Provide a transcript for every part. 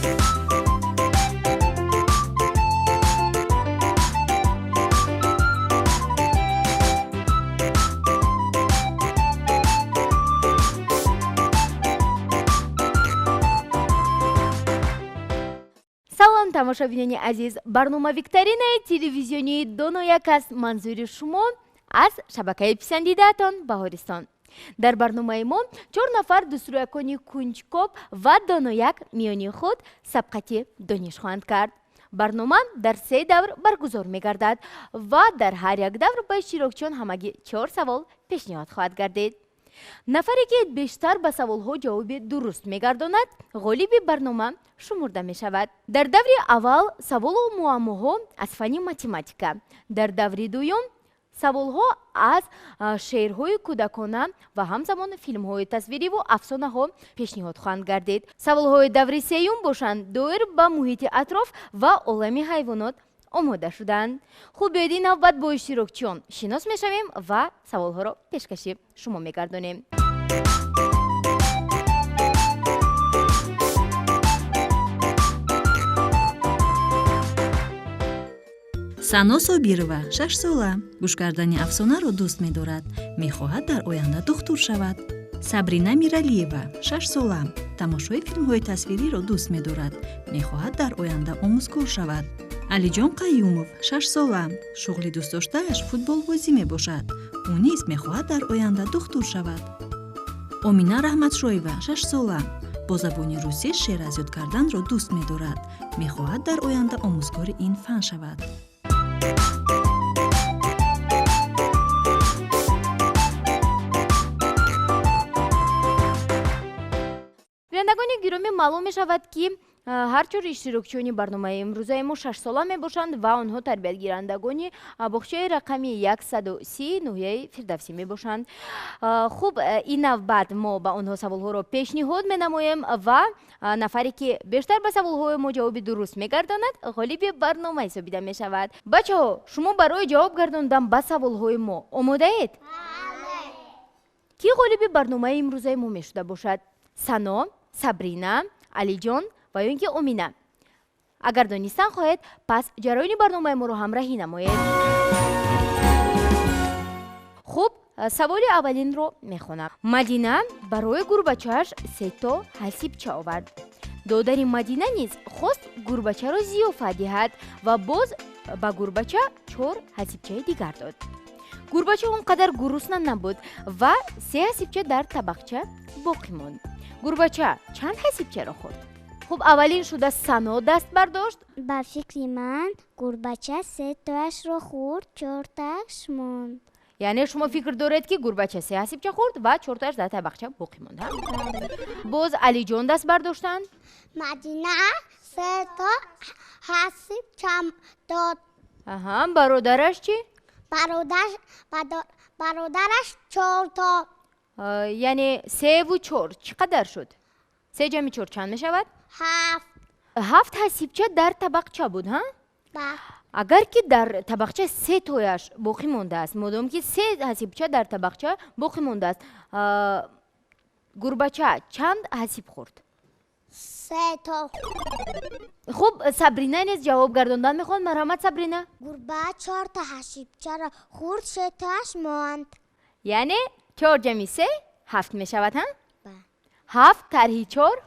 салом тамошобинони азиз, барнома викторинаи телевизионии донояк аст. манзури шумо аз шабакаи писандидаатон Баҳористон. дар барномаи мо 4 нафар дустурӯякони кунҷкоб ва донояк миёни худ сабқати дониш хоҳанд кард. барнома дар 3 давр баргузор мегардад ва дар ҳар як давр ба иштирокчиён ҳамагӣ 4 савол пешниҳод хоҳад гардид. нафаре ки бештар ба саволҳо ҷавоби дуруст мегардонад, ғолиби барнома шумурда мешавад. дар даври аввал саволу муаммоҳо аз фанни математика, дар даври дуюм саволҳо аз шеърҳои кӯдакона ва ҳамзамон филмҳои тасвириву афсонаҳо пешниҳод хоҳанд гардид. саволҳои даври сеюм бошанд доир ба муҳити атроф ва олами ҳайвонот омода шуданд. хуб, биёед ин навбат бо иштирокчиён шинос мешавем ва саволҳоро пешкаши шумо мегардонем. сано собирова 6 сола гӯш кардани афсонаро дӯст медорад, мехоҳад дар оянда духтур шавад. сабрина миралиева 6 сола тамошои филмҳои тасвириро дӯст медорад, мехоҳад дар оянда омӯзгор шавад. алиҷон қаюмов 6 сола шуғли дӯстдоштааш футболбозӣ мебошад, ӯ низ мехоҳад дар оянда духтур шавад. омина раҳматшоева 6 сола бо забони русӣ шеър аз ёд карданро дӯст медорад, мехоҳад дар оянда омӯзгори ин фан шавад. бинандагони гиромӣ маълум мешавад ки ҳар чор иштирокчиёни барномаи имрӯзаи мо 6 сола мебошанд ва онҳо тарбиятгирандагони бохчаи рақами 130 ноҳияи Фирдавсӣ мебошанд. хуб, ин навбат мо ба онҳо саволҳоро пешниҳод менамоем ва нафаре ки бештар ба саволҳои мо ҷавоби дуруст мегардонад, ғолиби барнома ҳисобида мешавад. бачаҳо, шумо барои ҷавоб гардондан ба саволҳои мо омодаед? ки ғолиби барномаи имрӯзаи мо мешуда бошад? сано, сабрина, алиҷон ва ё ин ки омина? агар донистан хоҳед, пас ҷараёни барномаи моро ҳамраҳӣ намоед. хуб, саволи аввалинро мехонам. мадина барои гурбачааш 3 то ҳасибча овард. додари Мадина низ хост гурбачаро зиёфат диҳад ва боз ба гурбача 4 ҳасибчаи дигар дод. гурбача он қадар гурусна набуд ва 3 ҳасибча дар табақча боқӣ монд. гурбача чанд ҳасибчаро хӯрд? хуб, аввалин шуда Сано даст бардошт. ба фикри ман гурбача 3 тоашро хӯрд, 4 тааш монд. яъне шумо фикр доред ки гурбача 3 ҳасибча хӯрд ва 4 тааш дар табақча боқӣ монд. боз Алиҷон даст бардоштанд. Мадина 3 то ҳасибча дод. бародараш чӣ? бародараш 4 то. яъне 3 4 чӣ қадар шуд? 3 ҷамъи 4 чанд мешавад? 7 ҳасибча дар табақча буд. агар ки дар табақча 3 тояш боқӣ мондааст, модом ки 3 ҳасибча дар табақча боқӣ мондааст, гурбача чанд ҳасиб хӯрд? 3 то. хуб, Сабрина низ ҷавоб гардондан мехоҳад. марҳамат, Сабрина. гурбач 4 та ҳасибчаро хӯрд, 3 тааш монд. яъне 4 ҷамъи 3 7 мешавад. 7 тарҳи 4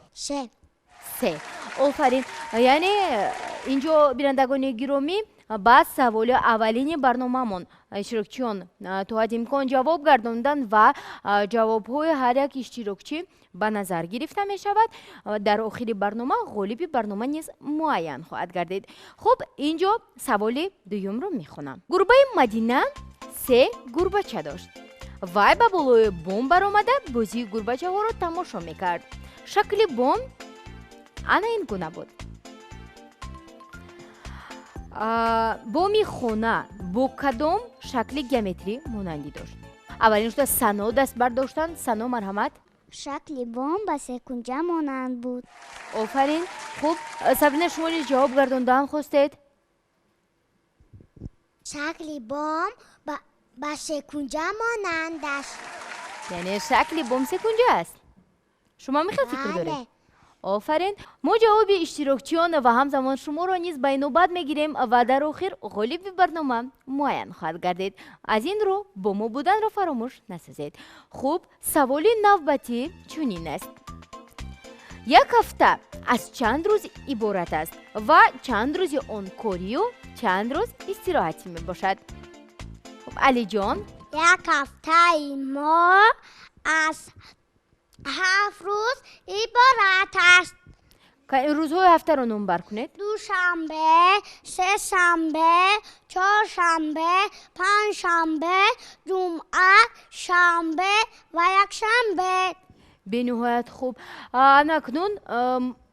3. офарин. яъне инҷо бинандагони гиромӣ ба саволи аввалини барномамон иштирокчиён то ҳад имкон ҷавоб гардондан ва ҷавобҳои ҳар як иштирокчӣ ба назар гирифта мешавад. дар охири барнома ғолиби барнома низ муайян хоҳад гардид. хуб, инҷо саволи дуюмро мехонам. гурбаи Мадина 3 гурбача дошт. вай ба болои бом баромада бозии гурбачаҳоро тамошо мекард. шакли бом ана ин гуна буд. боми хона бо кадом шакли геометрӣ монандӣ дошт? аввалин шуда Сано даст бардоштанд. Сано, марҳамат. шакли бом ба секунҷа монанд буд. офарин. хуб, Сабрина, шумо низ ҷавоб гардондан хостед. шакли бом ба секунҷа монанд аст. яъне шакли бом секунҷа аст. шумо мехел фикр доред? آفرین. ما جواب اشتراکچیان و همزمان شما را نیز به نوبت میگیریم و در آخر غالب برنامه معین خواهد گردید. از این رو با ما بودن را فراموش نسازید. خوب، سوال نوبتی چنین است: یک هفته از چند روز عبارت است و چند روز آن کاری و چند روز استراحتی می باشد؟ خب علی جان. یک هفته ما از 7 روز عبارت است. روزهای هفته را نمبر کنید. دوشنبه، سه شنبه، چهارشنبه، پنجشنبه، جمعه، شنبه و یک شنبه. به نهایت خوب. اکنون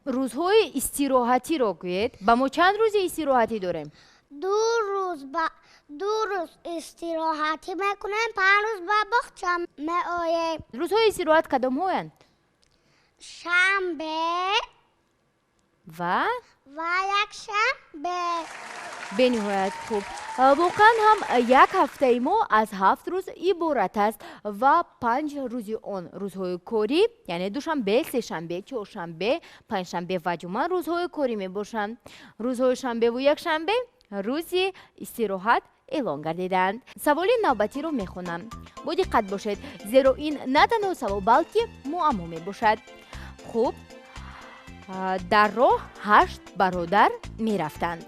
روزهای استراحتی را گویید. با ما چند روز استراحتی داریم؟ 2 روز استراحتی میکنیم، 5 روز به باغچه میآییم. روزهای استراحت کدام هایند؟ شنبه و یک شنبه. به نهایت خوب. واقعا هم یک هفته ما از 7 روز عبارت است و 5 روز آن روزهای کاری، یعنی دوشنبه، سه شنبه، چهارشنبه، پنجشنبه و جمعه روزهای کاری می باشند. روزهای شنبه و یک شنبه روزی استراحت اعلان گردیدند. سوال نوبتی رو میخونم. با دقت باشید زیرا این نه تنها سوال بلکه معما می باشد. خوب، در راه 8 برادر می رفتند.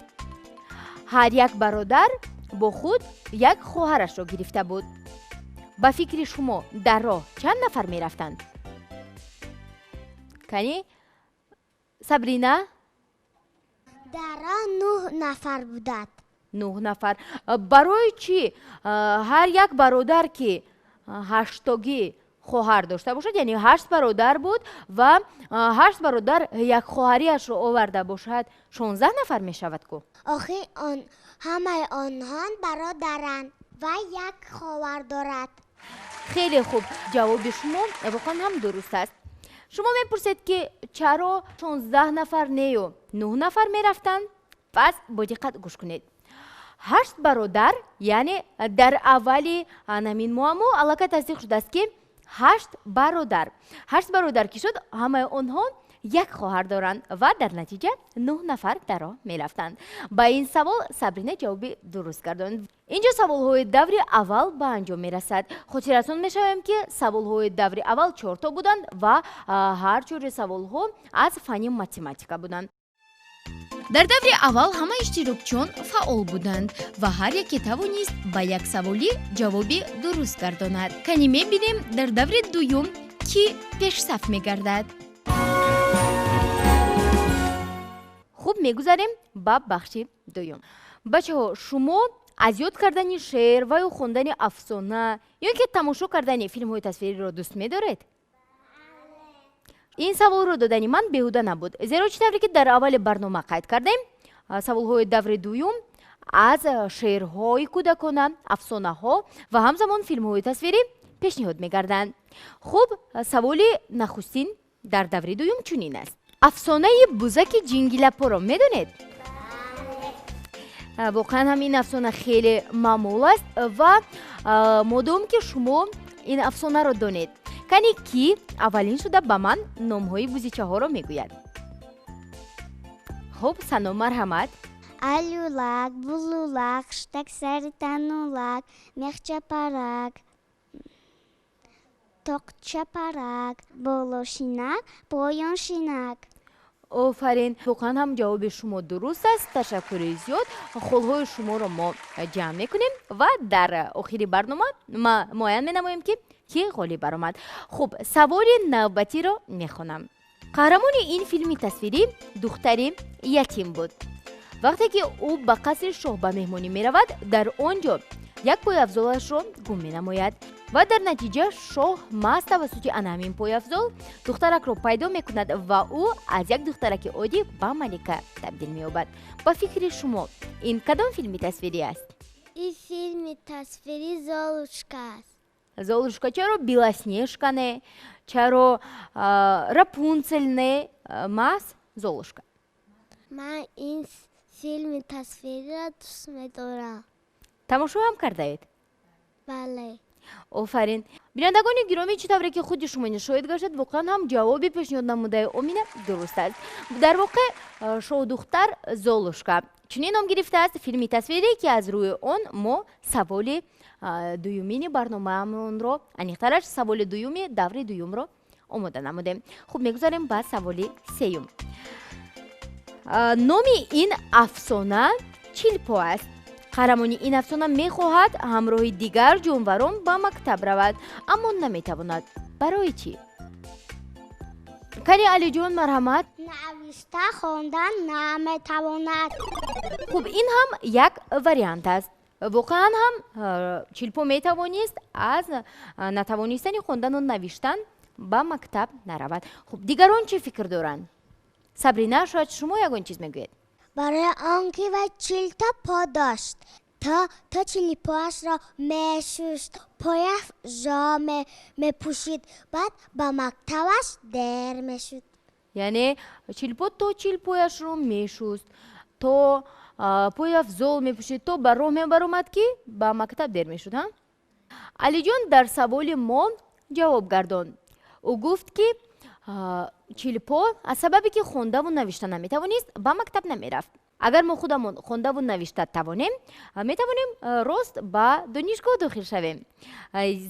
هر یک برادر با خود یک خواهرش را گرفته بود. با فکر شما در راه چند نفر می رفتند؟ کنی سابرینا؟ در راه 9 نفر بودند. 9 نفر. برای چی هر یک برادر که 8 تاگی خواهر داشته باشد، یعنی 8 برادر بود و 8 برادر یک خواهریش رو آورده باشد، 16 نفر می شود کو؟ آخه همه آنها برادرند و یک خواهر دارد. خیلی خوب، جواب شما واقعا هم درست است. شما میپرسید که چرا 16 نفر نه و 9 نفر می رفتند؟ پس با دقت گوش کنید. 8 برادر، یعنی در اولی همین معما علاقه تصدیق شده است که 8 برادر که شد، همه آنها یک خواهر دارند و در نتیجه 9 نفر در راه می رفتند. با این سوال سابرینا جواب درست گرداند. اینجا سوال های دور اول به انجام می رسد. خاطرتون می شویم که سوال های دور اول 4 تا بودند و هر 4 سوال ها از فن ماتماتیکا بودند. در دور اول همه اشتراکچیان فعال بودند و هر یکی توانست با یک سوالی جوابی درست گرداند. کنی می‌بینیم در دور دوم کی پیش صف می‌گردد. خوب، می‌گذاریم با بخش دوم. بچه‌ها، شما از یاد کردن شعر و یا خواندن افسانه یا که تماشا کردن فیلم‌های تصویری را دوست می‌دارید؟ این سوال رو دادن من بیهوده نبود، زیرا چطوری که در اول برنامه قید کردیم سوال‌های دور دوم از شعرهای کودکانه، افسانه‌ها و همزمان فیلم‌های تصویری پیشنهاد می‌گردند. خوب، سوال نخستین در دور دوم چنین است: افسانه بوزک جنگیلپا را می‌دونید؟ واقعا هم این افسانه خیلی معمول است و مادام که شما این افسانه را دانید، کنی کی اولین شده به من نام‌های بوزیچه ها را میگوید؟ خب، سنا مرحمت. Алюлак, булулак, штак саританулак, мехчапарак, токчапарак, болошинак, поёншинак. آفرین، واقعا هم جواب شما درست است. تشکر زیاد. خلهای شما را ما جمع میکنیم و در آخر برنامه ما معین مینماییم که کی غالب برآمد. خب، سوال نوبتی را میخونم. قهرمان این فیلم تصویری دختری یتیم بود. وقتی که او به قصر شاه به مهمانی می رود، در آنجا یک پای افزالش را گم می نماید و در نتیجه شاه مست توسط آن همین پای افزال دخترک را پیدا می کند و او از یک دخترک عادی به ملکه تبدیل می یابد. با فکر شما این کدام فیلم تصویری است؟ این فیلم تصویری زالوشکا است. زالوشکا چرا بیلاسنیشکا نه؟ چرا راپونцель نه؟ ماست زالوشکا. من این فیلم تصویری را دوست می‌دارم. تماشا هم کرده اید؟ بله. آفرین. بینندگان گرامی چطوره که خود شما شاهد گشتید واقعا هم جوابی پیشنهاد نموده امینه درست است. در واقع شو دختر زولوشکا چنین نام گرفته است فیلمی تصویری که از روی آن ما سوال دویمین برنامه‌مون رو انیخترش سوال دویمی دوره دویم رو آماده نمودیم. خب میگذاریم با سوال سیوم. نامی این افسانه چیلپو است. قهرمانی این افسانه میخواهد همراه دیگر جانوران به مکتب رود اما نمیتواند. برای چی؟ کاری علی جان مرحمت. نوشته خواندن نمیتواند. خب این هم یک واریانت است. واقعا هم چیلپو میتوانست از نتوانستن خواندن و نوشتن به مکتب نرود. خب دیگران چی فکر دارند؟ سابرینا شاید شما یگان چیز میگوید. برای آنکه و چیلتا پا داشت تا چیلپوش را میشست پایش جا میپوشید بعد به مکتبش در میشد. یعنی چیلپو تو چیلپویش رو میشست تو پای افزول میپوشید تو بر راه میبرامد که به مکتب در میشد. علی جان در سوال ما جواب گرداند. او گفت که چیلپو از سببی که خونده و نوشته نمیتوانست به مکتب نمیرفت. اگر ما خودمون خونده و نوشته توانیم میتوانیم راست به دانشگاه داخل شویم،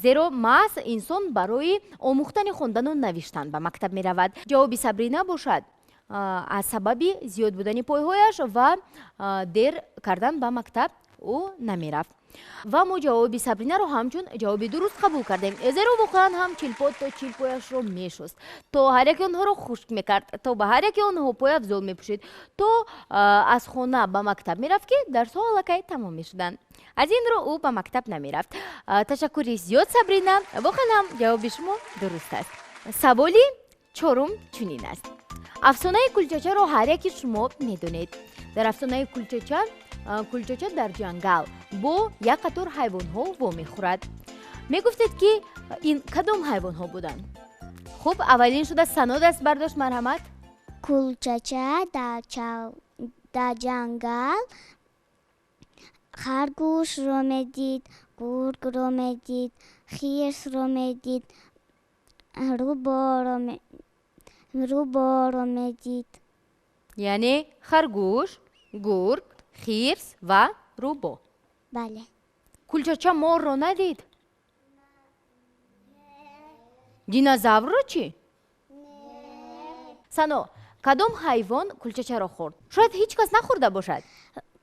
زیرا محض انسان برای آموختن خواندن و نوشتن به مکتب میرود. جواب سابرینا باشد از سببی زیاد بودن پایهایش و دیر کردن به مکتب او نمیرفت. و ما جواب سابرینا رو همچون جواب درست قبول کردیم، زیرا واقعا هم چیلپو تو چیلپویش رو میشست تو هر یک آنها رو خشک میکرد تو به هر یک آنها پای افزول میپوشید تو از خانه به مکتب میرفت که درس ها الکی تمام میشدن. از این رو او به مکتب نمیرفت. تشکری زیاد سابرینا، واقعا هم جواب شما درست است. سوالی چهارم چنین است. افسانه کلچچه رو هر یکی شما میدونید. در افسانه کلچچه در جنگل با یک قطار حیوان ها و میخورد. میگفتید که این کدام حیوان ها بودند؟ خب اولین شده سنا دست برداشت مرحمت. کلچچه در جنگل خرگوش رو میدید، گرگ رو میدید، خرس رو میدید، روباه رو میدید. یعنی خرگوش، گرگ، خرس و روباه. بله. کلچچه مار رو ندید؟ دینازور رو چی؟ سنا کدام حیوان کلچچه رو خورد؟ شاید هیچ کس نخورده باشد.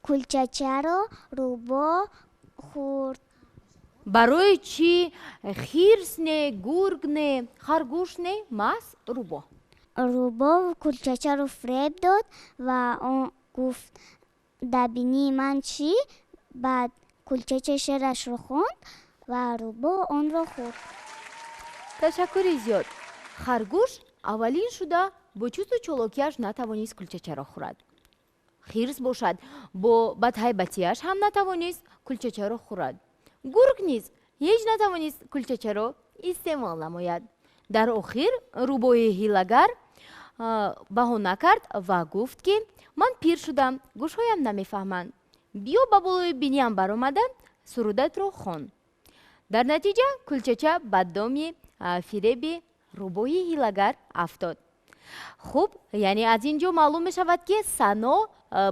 کلچچه رو روباه خورد. برای چی؟ خرس نه، گرگ نه، خرگوش نه، ماس روباه. روباه کلچچه رو فریب داد و اون گفت دبینی من چی؟ بعد کلچچه شرش رو خوند و روباه اون رو خورد. تشکر زیاد. خرگوش اولین شده با چوست و چالاکیش نتوانست کلچچه را خورد. خرس باشد با بدهیبتیش هم نتوانست کلچچه را خورد. گرگ نیز هیچ نتوانست کلچچه را استعمال نماید. در آخر روباه هیله‌گر بهانه کرد و گفت که من پیر شدم، گوشهایم نمیفهمند، بیا به بالای بینیم برآمده سرودت را خوان. در نتیجه کلچچه به دام فریب روباه هیله‌گر افتاد. خب یعنی از اینجا معلوم می شود که سنا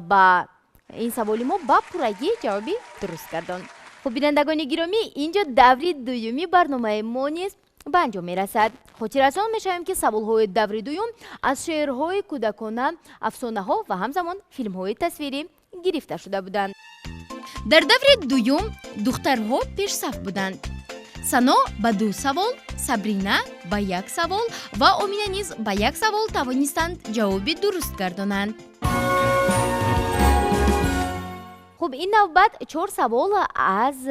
با این سوال ما با پورگی جوابی درست کردند. خب بینندگان گرامی اینجا دوره دومی برنامه ما نیست به انجام می رسد. خاطررسان می شویم که سوالهای دوره دوم از شعرهای کودکانه، افسانه ها و همزمان فیلم های تصویری گرفته شده بودند. در دوره دوم دخترها پیش صف بودند. سنا با 2 سوال، سابرینا با 1 سوال و امینه نیز با 1 سوال توانستند جوابی درست گردانند. خب این نوبت 4 سوال از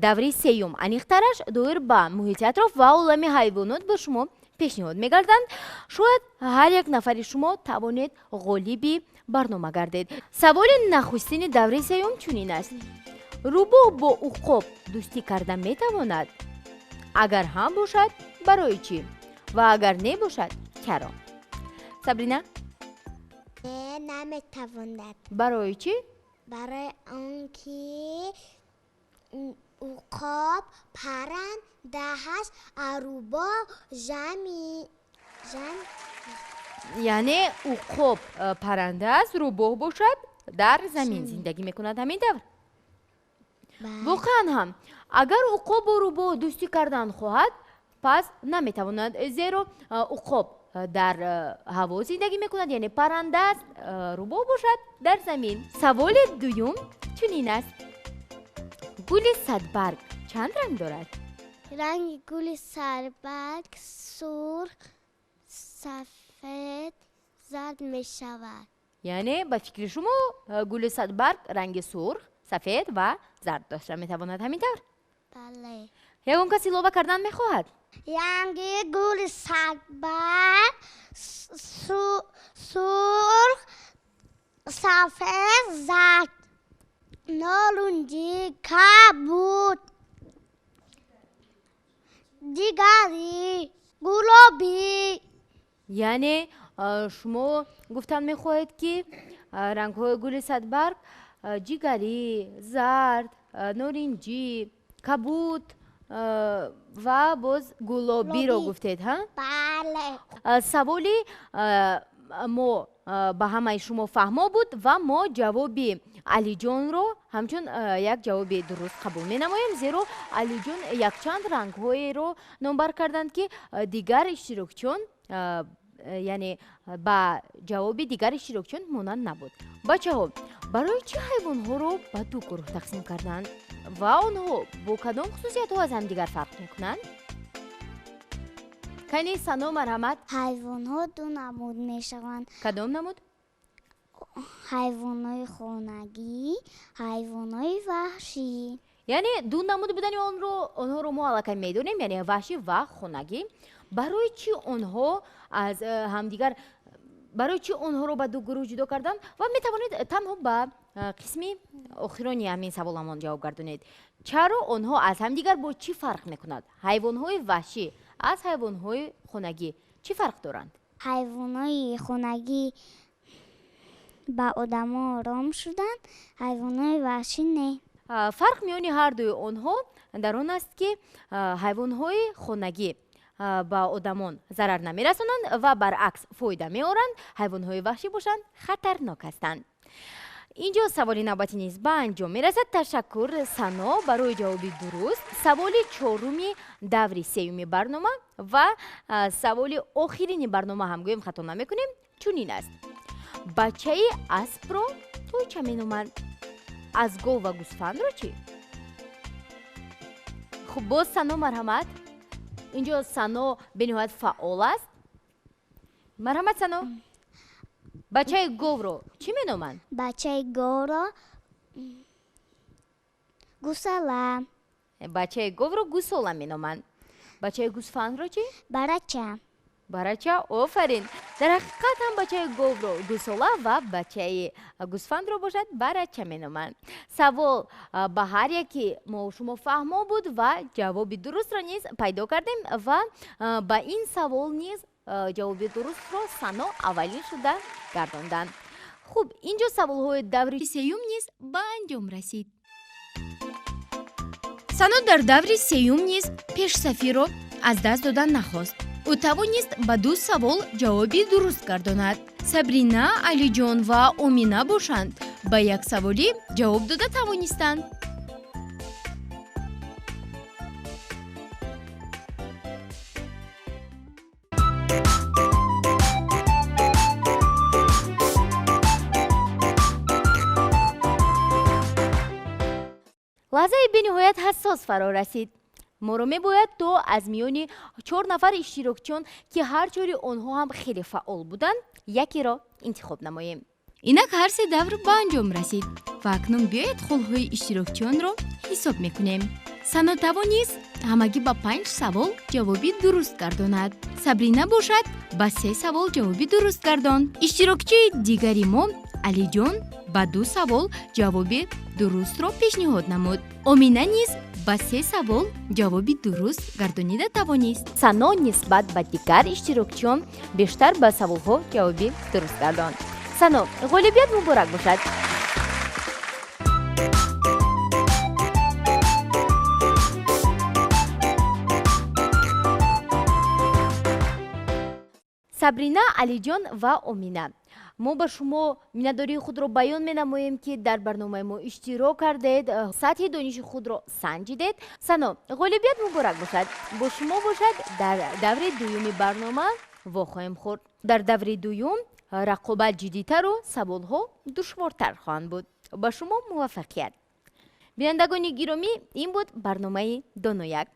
دوره سیوم انیخترش دایر به محیط اطراف و عالم حیوانات به شما پیشنهاد می‌گردند. شاید هر یک نفر شما توانید غالب برنامه گردید. سوال نخستین دوره سیوم چنین است. روباه با عقاب دوستی کردن میتواند؟ اگر هم باشد برای چی؟ و اگر نه باشد چرا؟ سابرینا؟ نه نمیتواند. برای چی؟ برای آنکه عقاب پرنده هست اروبا زمین یعنی عقاب پرنده است، روباه باشد در زمین زندگی میکند. همین طور واقعا هم اگر عقاب و روباه دوستی کردن خواهد پس نمیتواند، زیرا عقاب در هوا زندگی میکند، یعنی پرنده است، روباه باشد در زمین. سوال دوم چنین است: گل صدبرگ چند رنگ دارد؟ رنگ گل صدبرگ سرخ، سفید، زرد می شود. یعنی به فکر شما گل صدبرگ رنگ سرخ، سفید و زرد داشته میتواند. همین طور بله. یکون کسی لابه کردن میخواهد؟ رنگ گل صدبرگ سرخ، سفید، زرد، نارنجی، کبود، دیگری گلابی. یعنی شما گفتن میخواهید که رنگ های گل صدبرگ جیگری، زرد، نارنجی، کبود و باز گلابی رو گفتید ها؟ بله. سوالی ما به همه شما فهما بود و ما جوابی علی جان رو همچون یک جواب درست قبول می نماییم، زیرا علی جان یک چند رنگ های رو نمبر کردند که دیگر اشتراکچیان یعنی با جواب دیگر اشتراکچیان مانند نبود. بچه ها برای چه حیوان ها رو به دو گروه تقسیم کردند و آنها با کدام خصوصیت ها از هم دیگر فرق میکنند؟ کنی سنا مرحمت. حیوان ها دو نمود می شوند. کدام نمود؟ حیوان های خانگی، حیوان های وحشی. یعنی دو نمود بودن آنها رو ما علاقه میدونیم، یعنی وحشی و خانگی. برای چی آنها از همدیگر، برای چی آنها رو به دو گروه جدا کردن؟ و میتوانید تنها به قسمی آخرانی همین سوالمان جواب گردونید. چرا آنها از همدیگر با چی فرق میکنند؟ حیوان های وحشی از حیوان های خانگی چی فرق دارند؟ حیوان های خانگی با آدم ها آرام شدن، حیوان های وحشی نه. فرق میانی هر دوی آنها در آن است که حیوان های خانگی با آدمان ضرر نمیرسانند و برعکس فایده میارند. حیوان های وحشی باشند خطرناک هستند. اینجا سوالی نوبتی نیز به انجام میرسد. تشکر سنا برای جوابی درست. سوال چهارمی دوری سیومی برنامه و سوال آخرین برنامه هم گویم خطا نمیکنیم. چنین است: بچه اسب رو تو چه مینامند؟ از گاو و گوسفند رو چی؟ خب باز سنا مرحمت. اینجا سنا به نهایت فعال است. مرحمت سنا. بچه گاو رو چی مینامند؟ بچه گاو رو گوساله. بچه گاو رو گوساله مینامند. بچه گوسفند رو چی؟ برچه. برچه. آفرین. در حقیقت هم بچه گاو رو گوساله و بچه گوسفند رو باشد برچه مینامند. سوال به هر یکی ما شما فهما بود و جواب درست را نیز پیدا کردیم و با این سوال نیز جواب درست رو سنا اولی شده گرداندند. خوب اینجا سوال های دوری سیوم نیز به انجام رسید. سنا در دوری سیوم نیز پیش صفی رو از دست دادن نخواست. او توانست به دو سوال جوابی درست گرداند. سابرینا، علی جان و امینه باشند. به یک سوالی جواب داده توانستند. لحظه به نهایت حساس فرا رسید. ما رو میباید تو از میانی 4 نفر اشتراکچیان که هر چوری آنها هم خیلی فعال بودند یکی را انتخاب نماییم. اینک هر 3 دور به انجام رسید و اکنون بیاید خلهای اشتراکچیان را حساب میکنیم. سنا توانست همگی با 5 سوال جوابی درست گرداند. سابرینا باشد با 3 سوال جوابی درست گرداند. اشتراکچی دیگری ما علی جان با 2 سوال جوابی درست را پیشنهاد نمود. امینه نیز با 3 سوال جوابی درست گردانیده توانست. سنا نسبت به دیگر اشتراکچیان بیشتر به سوالها جوابی درست گرداند. سنا غالبیت مبارک باشد. сабрина, алиҷон ва омина. мо ба шумо миннатдории худро баён менамоем, ки дар барномаи мо иштирок кардед, сатҳи дониши худро санҷидед. Сано, ғолибият муборак бошад. Бо шумо бошад дар даври дуюми барнома вохоҳем хӯрд. Дар даври дуюм рақобат ҷиддитару саволҳо душвортар хоҳанд буд. ба шумо муваффақият. бинандагони гиромӣ, ин буд барномаи Донояк.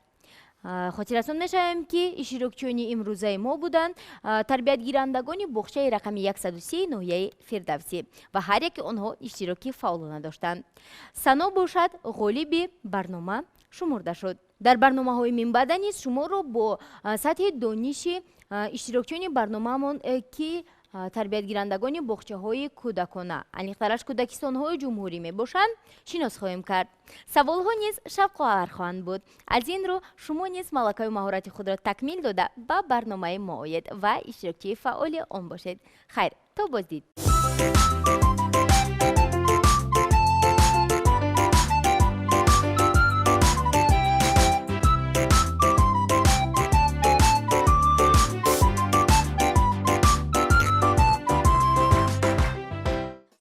хотиррасон мешавем, ки иштирокчиёни имрӯзаи мо буданд тарбиятгирандагони боғчаи рақами 130 ноҳияи Фирдавсӣ ва ҳар яки онҳо иштироки фаъолона доштанд. Сано бошад ғолиби барнома шумурда шуд. дар барномаҳои минбаъда низ шуморо бо сатҳи дониши иштирокчиёни барномаамон ки тарбиятгирандагони боғчаҳои кӯдакона, аниқтараш кӯдакистонҳои ҷумҳурӣ мебошанд, шинос хоҳем кард. саволҳо низ шавқовар хоҳанд буд. аз ин рӯ шумо низ малакаи маҳорати худро такмил дода ба барномаи мо оед ва иштирокчии фаъоли он бошед. хайр, то боздид.